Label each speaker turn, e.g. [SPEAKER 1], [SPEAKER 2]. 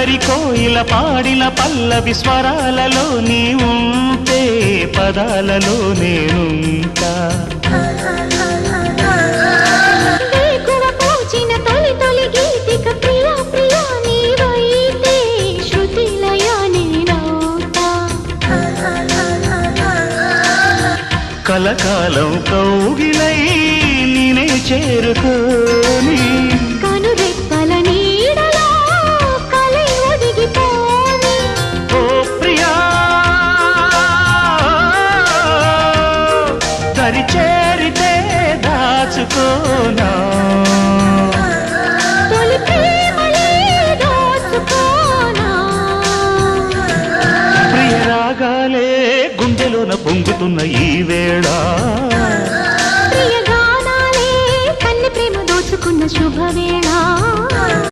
[SPEAKER 1] అల్లరి కోయిల పాడిన పల్లవి స్వరాలలో నీ ఉంటే పదాలలో నేనుంటా కలకాలం కౌగిలై నేనే చేరుకోని
[SPEAKER 2] కనురెప్పల నీడలో కలై ఒదిగిపోని
[SPEAKER 1] ఓ ప్రియా దరి చేరితే దాచుకోనా
[SPEAKER 2] తొలి ప్రేమలే దోచుకోనా
[SPEAKER 1] ప్రియ రాగాలే గుండెలోన పొంగుతున్న ఈ వేళ